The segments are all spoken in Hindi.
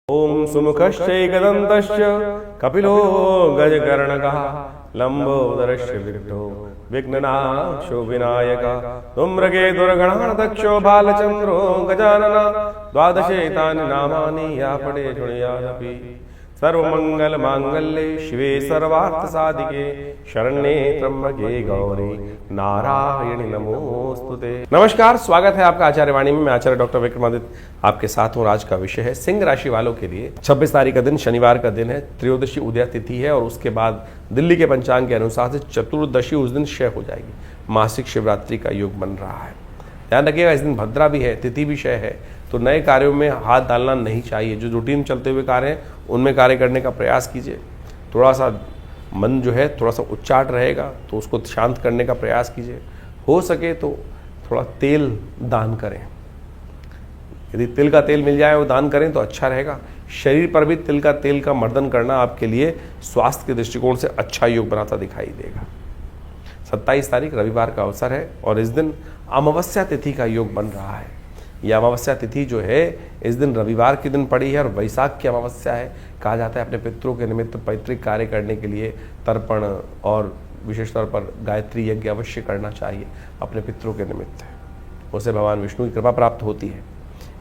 ओम सुमुखश्चैकदन्तश्च कपिलो गजकर्णकः लंबोदरश्च विघ्नो विघ्ननाशो विनायकः धूम्रकेतुर्गणाध्यक्षो बालचन्द्रो गजानन द्वादशेतानि नामानि या पठे शृणुयादपि सर्वमंगल मांगल्ये शिवे सर्वार्थसाधिके शरण्ये त्र्यंबके गौरी नारायणी नमोस्तुते। नमस्कार, स्वागत है आपका आचार्य वाणी में। मैं आचार्य डॉक्टर विक्रमादित्य आपके साथ हूँ। आज का विषय है सिंह राशि वालों के लिए 26 तारीख का दिन शनिवार का दिन है, त्रयोदशी उदय तिथि है और उसके बाद दिल्ली के पंचांग के अनुसार से चतुर्दशी उस दिन क्षय हो जाएगी। मासिक शिवरात्रि का योग बन रहा है। ध्यान रखिएगा, इस दिन भद्रा भी है, तिथि भी क्षय है, तो नए कार्यों में हाथ डालना नहीं चाहिए। जो रूटीन चलते हुए कार्य हैं उनमें कार्य करने का प्रयास कीजिए। थोड़ा सा मन जो है थोड़ा सा उच्चाट रहेगा तो उसको शांत करने का प्रयास कीजिए। हो सके तो थोड़ा तेल दान करें, यदि तिल का तेल मिल जाए वो दान करें तो अच्छा रहेगा। शरीर पर भी तिल का तेल का मर्दन करना आपके लिए स्वास्थ्य के दृष्टिकोण से अच्छा योग बनाता दिखाई देगा। 27 तारीख रविवार का अवसर है और इस दिन अमावस्या तिथि का योग बन रहा है। यह अमावस्या तिथि जो है इस दिन रविवार के दिन पड़ी है और वैशाख की अमावस्या है। कहा जाता है अपने पितरों के निमित्त पैतृक कार्य करने के लिए तर्पण और विशेष तौर पर गायत्री यज्ञ अवश्य करना चाहिए अपने पितरों के निमित्त। उसे भगवान विष्णु की कृपा प्राप्त होती है।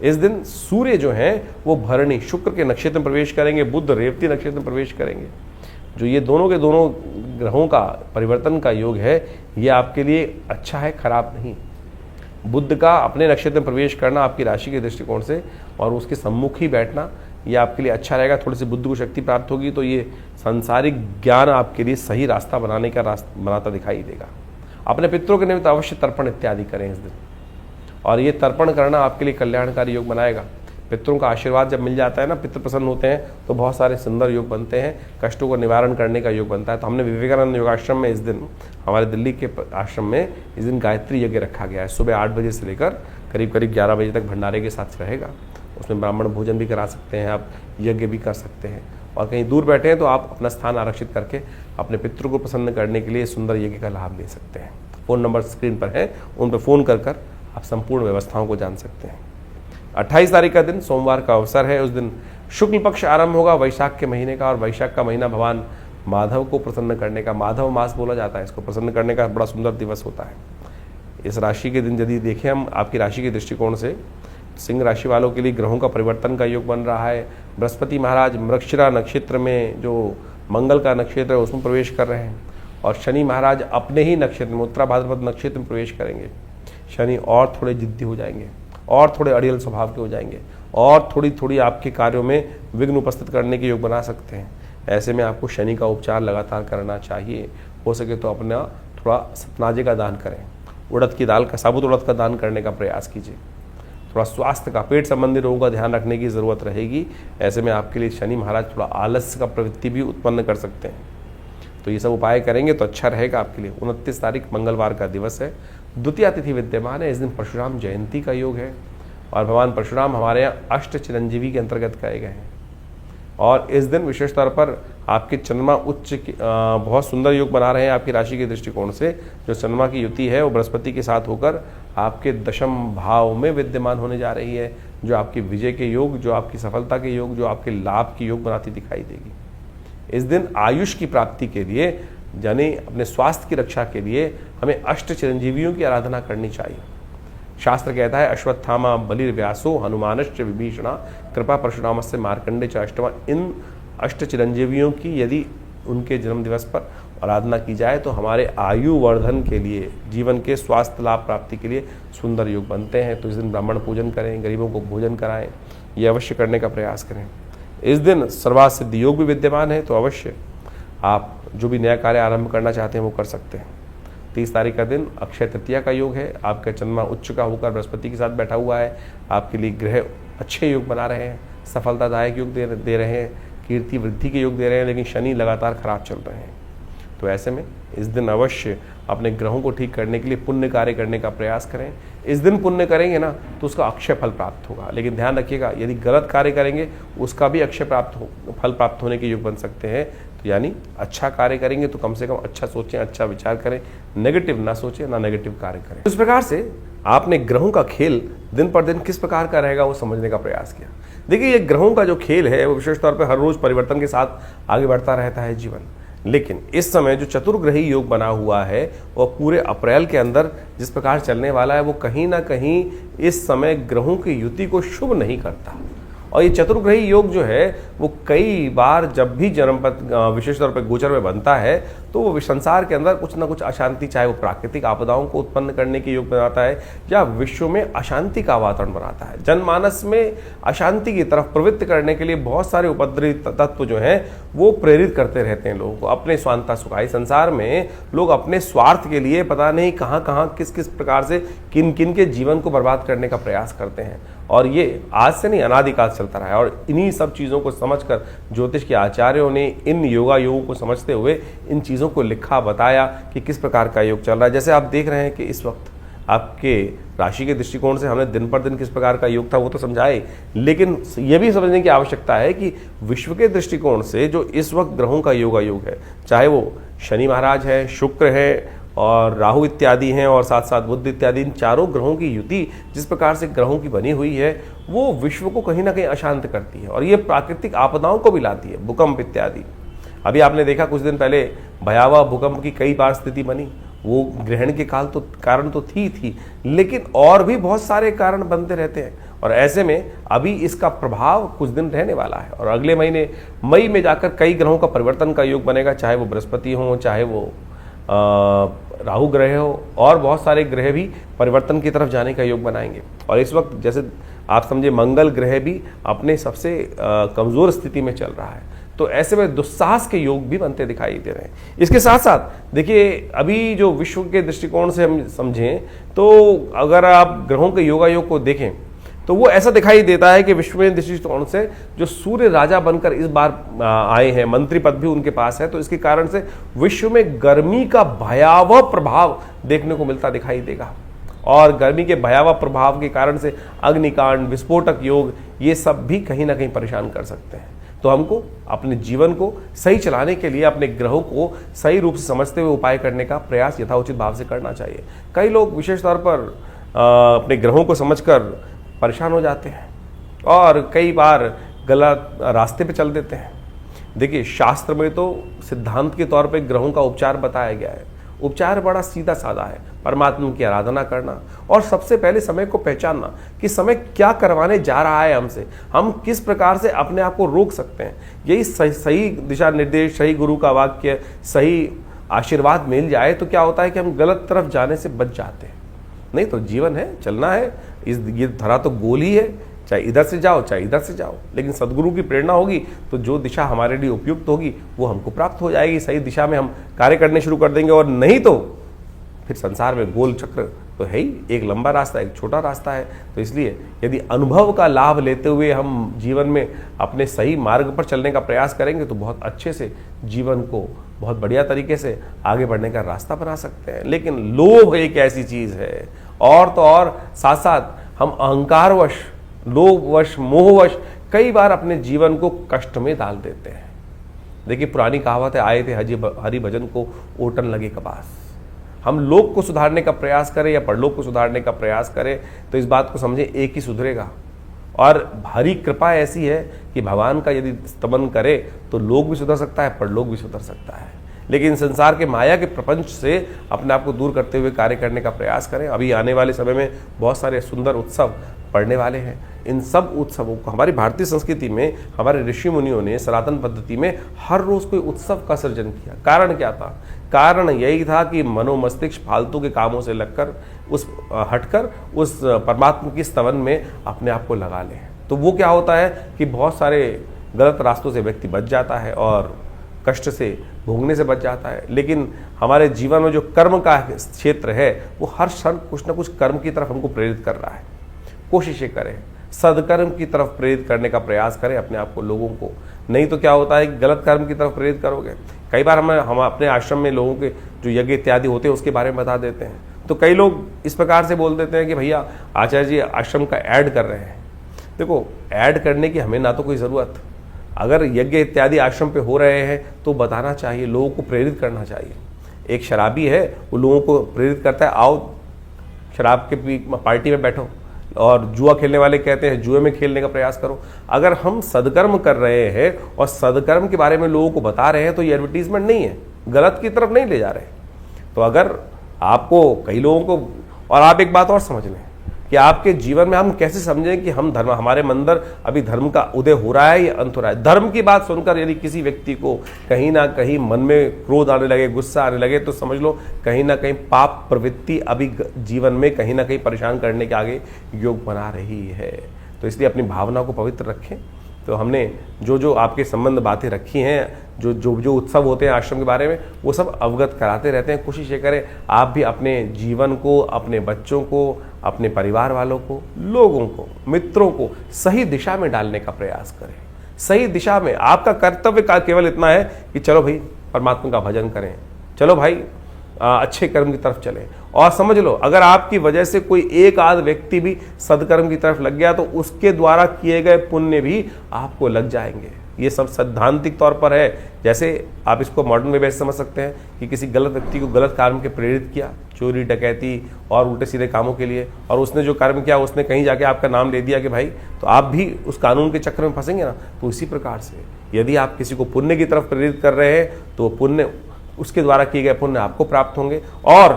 इस दिन सूर्य जो है वो भरणी शुक्र के नक्षत्र में प्रवेश करेंगे, बुध रेवती नक्षत्र में प्रवेश करेंगे। जो ये दोनों के दोनों ग्रहों का परिवर्तन का योग है, ये आपके लिए अच्छा है, खराब नहीं। बुध का अपने नक्षत्र में प्रवेश करना आपकी राशि के दृष्टिकोण से और उसके सम्मुख ही बैठना ये आपके लिए अच्छा रहेगा। थोड़ी सी बुद्ध को शक्ति प्राप्त होगी तो ये सांसारिक ज्ञान आपके लिए सही रास्ता बनाने का बनाता दिखाई देगा। अपने पितरों के निमित्त अवश्य तर्पण इत्यादि करें इस दिन, और ये तर्पण करना आपके लिए कल्याणकारी योग बनाएगा। पितरों का आशीर्वाद जब मिल जाता है ना, पितृ प्रसन्न होते हैं तो बहुत सारे सुंदर योग बनते हैं, कष्टों को निवारण करने का योग बनता है। तो हमने विवेकानंद योगाश्रम में इस दिन, हमारे दिल्ली के आश्रम में इस दिन गायत्री यज्ञ रखा गया है। सुबह 8 बजे से लेकर करीब 11 बजे तक भंडारे के साथ रहेगा। उसमें ब्राह्मण भोजन भी करा सकते हैं आप, यज्ञ भी कर सकते हैं। और कहीं दूर बैठे हैं तो आप अपना स्थान आरक्षित करके अपने पितरों को प्रसन्न करने के लिए सुंदर यज्ञ का लाभ ले सकते हैं। फ़ोन नंबर स्क्रीन पर है, उन पर फ़ोन कर आप संपूर्ण व्यवस्थाओं को जान सकते हैं। 28 तारीख का दिन सोमवार का अवसर है। उस दिन शुक्ल पक्ष आरंभ होगा वैशाख के महीने का, और वैशाख का महीना भगवान माधव को प्रसन्न करने का, माधव मास बोला जाता है इसको, प्रसन्न करने का बड़ा सुंदर दिवस होता है। इस राशि के दिन यदि देखें हम आपकी राशि के दृष्टिकोण से, सिंह राशि वालों के लिए ग्रहों का परिवर्तन का योग बन रहा है। बृहस्पति महाराज मृगशिरा नक्षत्र में, जो मंगल का नक्षत्र है, उसमें प्रवेश कर रहे हैं और शनि महाराज अपने ही नक्षत्र में, उत्तरा भाद्रपद नक्षत्र में प्रवेश करेंगे। शनि और थोड़े जिद्दी हो जाएंगे और थोड़े अड़ियल स्वभाव के हो जाएंगे और थोड़ी आपके कार्यों में विघ्न उपस्थित करने के योग बना सकते हैं। ऐसे में आपको शनि का उपचार लगातार करना चाहिए। हो सके तो अपना थोड़ा सतनाजे का दान करें, उड़द की दाल का, साबुत उड़द का दान करने का प्रयास कीजिए। थोड़ा स्वास्थ्य का, पेट संबंधी रोगों का ध्यान रखने की ज़रूरत रहेगी। ऐसे में आपके लिए शनि महाराज थोड़ा आलस्य का प्रवृत्ति भी उत्पन्न कर सकते हैं। तो ये सब उपाय करेंगे तो अच्छा रहेगा आपके लिए। 29 तारीख मंगलवार का दिवस है, द्वितीया तिथि विद्यमान है। इस दिन परशुराम जयंती का योग है और भगवान परशुराम हमारे यहाँ अष्ट चिरंजीवी के अंतर्गत कहे गए हैं। और इस दिन विशेष तौर पर आपके चंद्रमा उच्च बहुत सुंदर योग बना रहे हैं आपकी राशि के दृष्टिकोण से। जो चंद्रमा की युति है वो बृहस्पति के साथ होकर आपके दशम भाव में विद्यमान होने जा रही है, जो आपकी विजय के योग, जो आपकी सफलता के योग, जो आपके लाभ के योग बनाती दिखाई देगी। इस दिन आयुष की प्राप्ति के लिए, यानी अपने स्वास्थ्य की रक्षा के लिए, हमें अष्ट चिरंजीवियों की आराधना करनी चाहिए। शास्त्र कहता है अश्वत्थामा बलिर्व्यासो हनुमानश्च विभीषणा कृपा परशुरामस्य मार्कंडे च अष्टमा। इन अष्ट चिरंजीवियों की यदि उनके जन्म दिवस पर आराधना की जाए तो हमारे आयु वर्धन के लिए, जीवन के स्वास्थ्य लाभ प्राप्ति के लिए सुंदर योग बनते हैं। तो इस दिन ब्राह्मण पूजन करें, गरीबों को भोजन कराएं, ये अवश्य करने का प्रयास करें। इस दिन सर्वार्थ सिद्धि योग भी विद्यमान है, तो अवश्य आप जो भी नया कार्य आरंभ करना चाहते हैं वो कर सकते हैं। 30 तारीख का दिन अक्षय तृतीया का योग है। आपका चंद्रमा उच्च का होकर बृहस्पति के साथ बैठा हुआ है। आपके लिए ग्रह अच्छे योग बना रहे हैं, सफलतादायक योग दे रहे हैं, कीर्ति वृद्धि के योग दे रहे हैं, लेकिन शनि लगातार खराब चल रहे हैं। तो ऐसे में इस दिन अवश्य अपने ग्रहों को ठीक करने के लिए पुण्य कार्य करने का प्रयास करें। इस दिन पुण्य करेंगे ना तो उसका अक्षय फल प्राप्त होगा, लेकिन ध्यान रखिएगा यदि गलत कार्य करेंगे उसका भी अक्षय फल प्राप्त होने के योग बन सकते हैं। तो यानी अच्छा कार्य करेंगे तो कम से कम अच्छा सोचें, अच्छा विचार करें, नेगेटिव ना सोचें, ना नेगेटिव कार्य करें। इस प्रकार से आपने ग्रहों का खेल दिन पर दिन किस प्रकार का रहेगा वो समझने का प्रयास किया। देखिए, ये ग्रहों का जो खेल है वो विशेष तौर पर हर रोज परिवर्तन के साथ आगे बढ़ता रहता है जीवन। लेकिन इस समय जो चतुर्ग्रही योग बना हुआ है वह पूरे अप्रैल के अंदर जिस प्रकार चलने वाला है वो कहीं ना कहीं इस समय ग्रहों की युति को शुभ नहीं करता। और ये चतुर्ग्रही योग जो है वो कई बार जब भी जन्मपथ विशेष तौर पर गोचर में बनता है तो वो संसार के अंदर कुछ ना कुछ अशांति, चाहे वो प्राकृतिक आपदाओं को उत्पन्न करने के योग बनाता है या विश्व में अशांति का वातावरण बनाता है। जनमानस में अशांति की तरफ प्रवृत्त करने के लिए बहुत सारे उपद्रवी तत्व जो हैं वो प्रेरित करते रहते हैं लोगों को अपने स्वांता सुखाई। संसार में लोग अपने स्वार्थ के लिए पता नहीं कहाँ कहाँ किस किस प्रकार से किन किन के जीवन को बर्बाद करने का प्रयास करते हैं। और ये आज से नहीं, अनादिकाल चलता रहा है। और इन्हीं सब चीज़ों को समझकर ज्योतिष के आचार्यों ने इन योगों को समझते हुए इन चीज़ों को लिखा, बताया कि किस प्रकार का योग चल रहा है। जैसे आप देख रहे हैं कि इस वक्त आपके राशि के दृष्टिकोण से हमने दिन पर दिन किस प्रकार का योग था वो तो समझाए, लेकिन ये भी समझने की आवश्यकता है कि विश्व के दृष्टिकोण से जो इस वक्त ग्रहों का योग है, चाहे वो शनि महाराज है, शुक्र है और राहु इत्यादि हैं और साथ साथ बुध इत्यादि, इन चारों ग्रहों की युति जिस प्रकार से ग्रहों की बनी हुई है वो विश्व को कहीं ना कहीं अशांत करती है और ये प्राकृतिक आपदाओं को भी लाती है, भूकंप इत्यादि। अभी आपने देखा कुछ दिन पहले भयावह भूकंप की कई बार स्थिति बनी, वो ग्रहण के कारण तो थी, लेकिन और भी बहुत सारे कारण बनते रहते हैं। और ऐसे में अभी इसका प्रभाव कुछ दिन रहने वाला है और अगले महीने मई में जाकर कई ग्रहों का परिवर्तन का योग बनेगा, चाहे वो बृहस्पति हो, चाहे वो राहु ग्रह हो, और बहुत सारे ग्रह भी परिवर्तन की तरफ जाने का योग बनाएंगे। और इस वक्त जैसे आप समझे मंगल ग्रह भी अपने सबसे कमजोर स्थिति में चल रहा है, तो ऐसे में दुस्साहस के योग भी बनते दिखाई दे रहे हैं। इसके साथ साथ देखिए, अभी जो विश्व के दृष्टिकोण से हम समझें तो अगर आप ग्रहों के योग को देखें तो वो ऐसा दिखाई देता है कि विश्व में दृष्टिकोण से जो सूर्य राजा बनकर इस बार आए हैं, मंत्री पद भी उनके पास है, तो इसके कारण से विश्व में गर्मी का भयावह प्रभाव देखने को मिलता दिखाई देगा। और गर्मी के भयावह प्रभाव के कारण से अग्निकांड, विस्फोटक योग, ये सब भी कहीं ना कहीं परेशान कर सकते हैं। तो हमको अपने जीवन को सही चलाने के लिए अपने ग्रहों को सही रूप से समझते हुए उपाय करने का प्रयास यथाउचित भाव से करना चाहिए। कई लोग विशेष तौर पर अपने ग्रहों को समझकर परेशान हो जाते हैं और कई बार गलत रास्ते पे चल देते हैं। देखिए, शास्त्र में तो सिद्धांत के तौर पे ग्रहों का उपचार बताया गया है। उपचार बड़ा सीधा साधा है, परमात्मा की आराधना करना और सबसे पहले समय को पहचानना कि समय क्या करवाने जा रहा है हमसे, हम किस प्रकार से अपने आप को रोक सकते हैं। यही सही दिशा निर्देश, सही गुरु का वाक्य, सही आशीर्वाद मिल जाए तो क्या होता है कि हम गलत तरफ जाने से बच जाते हैं। नहीं तो जीवन है, चलना है, ये धरा तो गोल ही है, चाहे इधर से जाओ चाहे इधर से जाओ, लेकिन सदगुरु की प्रेरणा होगी तो जो दिशा हमारे लिए उपयुक्त होगी वो हमको प्राप्त हो जाएगी। सही दिशा में हम कार्य करने शुरू कर देंगे, और नहीं तो फिर संसार में गोल चक्र तो है ही, एक लंबा रास्ता एक छोटा रास्ता है। तो इसलिए यदि अनुभव का लाभ लेते हुए हम जीवन में अपने सही मार्ग पर चलने का प्रयास करेंगे तो बहुत अच्छे से जीवन को बहुत बढ़िया तरीके से आगे बढ़ने का रास्ता बना सकते हैं। लेकिन लोभ एक ऐसी चीज है, और तो और साथ साथ हम अहंकारवश, लोभवश, मोहवश कई बार अपने जीवन को कष्ट में डाल देते हैं। देखिए, पुरानी कहावत है, आए थे हरि भजन को ओटन लगे कपास। हम लोक को सुधारने का प्रयास करें या परलोक को सुधारने का प्रयास करें तो इस बात को समझे एक ही सुधरेगा। और हरि कृपा ऐसी है कि भगवान का यदि स्तमन करे तो लोक भी सुधर सकता है, परलोक भी सुधर सकता है। लेकिन संसार के माया के प्रपंच से अपने आप को दूर करते हुए कार्य करने का प्रयास करें। अभी आने वाले समय में बहुत सारे सुंदर उत्सव पड़ने वाले हैं। इन सब उत्सवों को हमारी भारतीय संस्कृति में हमारे ऋषि मुनियों ने सनातन पद्धति में हर रोज कोई उत्सव का सृजन किया। कारण क्या था? कारण यही था कि मनोमस्तिष्क फालतू के कामों से लगकर हटकर उस परमात्मा की स्तवन में अपने आप को लगा लें। तो वो क्या होता है कि बहुत सारे गलत रास्तों से व्यक्ति बच जाता है और कष्ट से भोगने से बच जाता है। लेकिन हमारे जीवन में जो कर्म का क्षेत्र है वो हर क्षण कुछ न कुछ कर्म की तरफ हमको प्रेरित कर रहा है। कोशिशें करें, सदकर्म की तरफ प्रेरित करने का प्रयास करें अपने आप को, लोगों को। नहीं तो क्या होता है कि गलत कर्म की तरफ प्रेरित करोगे। कई बार हम अपने आश्रम में लोगों के जो यज्ञ इत्यादि होते हैं उसके बारे में बता देते हैं, तो कई लोग इस प्रकार से बोल देते हैं कि भैया आचार्य जी आश्रम का ऐड कर रहे हैं। देखो, ऐड करने की हमें ना तो कोई ज़रूरत, अगर यज्ञ इत्यादि आश्रम पे हो रहे हैं तो बताना चाहिए, लोगों को प्रेरित करना चाहिए। एक शराबी है, वो लोगों को प्रेरित करता है, आओ शराब के पार्टी में बैठो, और जुआ खेलने वाले कहते हैं जुए में खेलने का प्रयास करो। अगर हम सदकर्म कर रहे हैं और सदकर्म के बारे में लोगों को बता रहे हैं तो ये एडवर्टीजमेंट नहीं है, गलत की तरफ नहीं ले जा रहे। तो अगर आपको कई लोगों को, और आप एक बात और समझ लें कि आपके जीवन में हम कैसे समझें कि हम धर्म, हमारे अंदर अभी धर्म का उदय हो रहा है या अंत हो रहा है। धर्म की बात सुनकर यदि किसी व्यक्ति को कहीं ना कहीं मन में क्रोध आने लगे, गुस्सा आने लगे, तो समझ लो कहीं ना कहीं पाप प्रवृत्ति अभी जीवन में कहीं ना कहीं परेशान करने के आगे योग बना रही है। तो इसलिए अपनी भावना को पवित्र रखें। तो हमने जो जो आपके संबंध बातें रखी हैं, जो जो जो उत्सव होते हैं आश्रम के बारे में, वो सब अवगत कराते रहते हैं। कोशिश ये करें आप भी अपने जीवन को, अपने बच्चों को, अपने परिवार वालों को, लोगों को, मित्रों को सही दिशा में डालने का प्रयास करें। सही दिशा में आपका कर्तव्य का केवल इतना है कि चलो भाई परमात्मा का भजन करें, चलो भाई अच्छे कर्म की तरफ चलें। और समझ लो अगर आपकी वजह से कोई एक आध व्यक्ति भी सदकर्म की तरफ लग गया तो उसके द्वारा किए गए पुण्य भी आपको लग जाएंगे। ये सब सैद्धांतिक तौर पर है। जैसे आप इसको मॉडर्न में वैसे समझ सकते हैं कि किसी गलत व्यक्ति को गलत काम के प्रेरित किया, चोरी डकैती और उल्टे सीधे कामों के लिए, और उसने जो कर्म किया उसने कहीं जाके आपका नाम ले दिया कि भाई, तो आप भी उस कानून के चक्कर में फंसेंगे ना। तो इसी प्रकार से यदि आप किसी को पुण्य की तरफ प्रेरित कर रहे हैं तो पुण्य, उसके द्वारा किए गए पुण्य आपको प्राप्त होंगे। और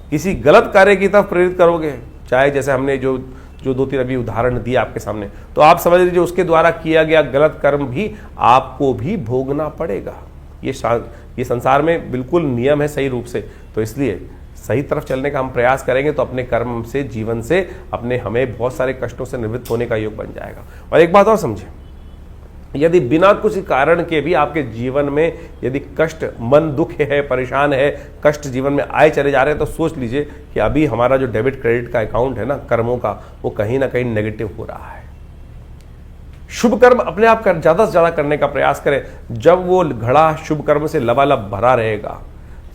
किसी गलत कार्य की तरफ प्रेरित करोगे, चाहे जैसे हमने जो 2-3 अभी उदाहरण दिए आपके सामने, तो आप समझ लीजिए उसके द्वारा किया गया गलत कर्म भी आपको भी भोगना पड़ेगा। ये संसार में बिल्कुल नियम है सही रूप से। तो इसलिए सही तरफ चलने का हम प्रयास करेंगे तो अपने कर्म से, जीवन से अपने, हमें बहुत सारे कष्टों से निवृत्त होने का योग बन जाएगा। और एक बात और समझें, यदि बिना किसी कारण के भी आपके जीवन में यदि कष्ट, मन दुख है, परेशान है, कष्ट जीवन में आए चले जा रहे हैं, तो सोच लीजिए कि अभी हमारा जो डेबिट क्रेडिट का अकाउंट है ना कर्मों का, वो कहीं ना कहीं नेगेटिव हो रहा है। शुभ कर्म अपने आप ज्यादा से ज्यादा करने का प्रयास करें। जब वो घड़ा शुभ कर्म से लबालब भरा रहेगा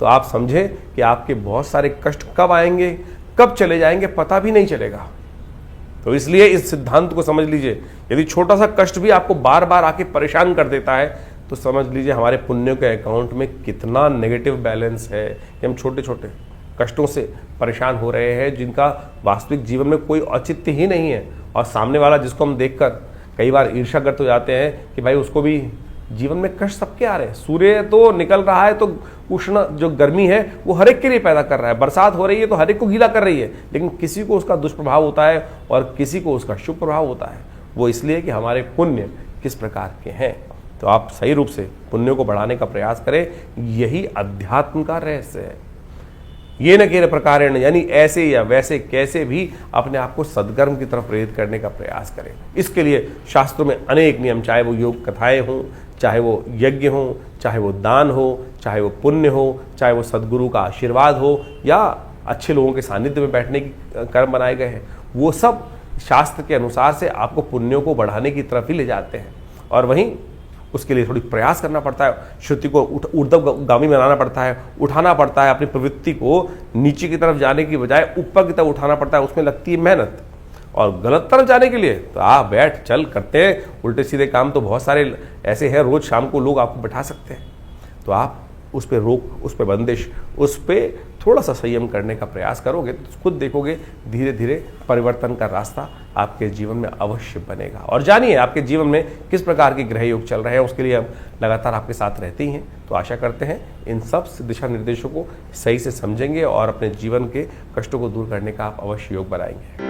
तो आप समझे कि आपके बहुत सारे कष्ट कब आएंगे, कब चले जाएंगे, पता भी नहीं चलेगा। तो इसलिए इस सिद्धांत को समझ लीजिए, यदि छोटा सा कष्ट भी आपको बार बार आके परेशान कर देता है तो समझ लीजिए हमारे पुण्यों के अकाउंट में कितना नेगेटिव बैलेंस है कि हम छोटे छोटे कष्टों से परेशान हो रहे हैं, जिनका वास्तविक जीवन में कोई औचित्य ही नहीं है। और सामने वाला जिसको हम देखकर कई बार ईर्ष्याग्रस्त हो जाते हैं कि भाई उसको भी जीवन में कष्ट सबके आ रहे हैं। सूर्य तो निकल रहा है तो उष्ण जो गर्मी है वो हर एक के लिए पैदा कर रहा है, बरसात हो रही है तो हर एक को गीला कर रही है, लेकिन किसी को उसका दुष्प्रभाव होता है और किसी को उसका शुभ प्रभाव होता है। वो इसलिए कि हमारे पुण्य किस प्रकार के हैं। तो आप सही रूप से पुण्यों को बढ़ाने का प्रयास करें, यही अध्यात्म का रहस्य है। ये न केवल प्रकार यानी ऐसे या वैसे कैसे भी अपने आप को सदकर्म की तरफ प्रेरित करने का प्रयास करें। इसके लिए शास्त्रों में अनेक नियम, चाहे वो योग कथाएं हों, चाहे वो यज्ञ हो, चाहे वो दान हो, चाहे वो पुण्य हो, चाहे वो सदगुरु का आशीर्वाद हो, या अच्छे लोगों के सानिध्य में बैठने की कर्म बनाए गए हैं, वो सब शास्त्र के अनुसार से आपको पुण्यों को बढ़ाने की तरफ ही ले जाते हैं। और वहीं उसके लिए थोड़ी प्रयास करना पड़ता है, श्रुति को ऊर्ध्वगामी बनाना पड़ता है, उठाना पड़ता है, अपनी प्रवृत्ति को नीचे की तरफ जाने की बजाय ऊपर की तरफ उठाना पड़ता है। उसमें लगती है मेहनत। और गलत तरफ जाने के लिए तो आप बैठ चल करते हैं, उल्टे सीधे काम तो बहुत सारे ऐसे हैं, रोज शाम को लोग आपको बैठा सकते हैं। तो आप उस पर रोक, उस पर बंदिश, उस पर थोड़ा सा संयम करने का प्रयास करोगे तो खुद देखोगे धीरे धीरे परिवर्तन का रास्ता आपके जीवन में अवश्य बनेगा। और जानिए आपके जीवन में किस प्रकार के ग्रह योग चल रहे हैं, उसके लिए हम लगातार आपके साथ रहते ही हैं। तो आशा करते हैं इन सब दिशा निर्देशों को सही से समझेंगे और अपने जीवन के कष्टों को दूर करने का आप अवश्य योग बनाएंगे।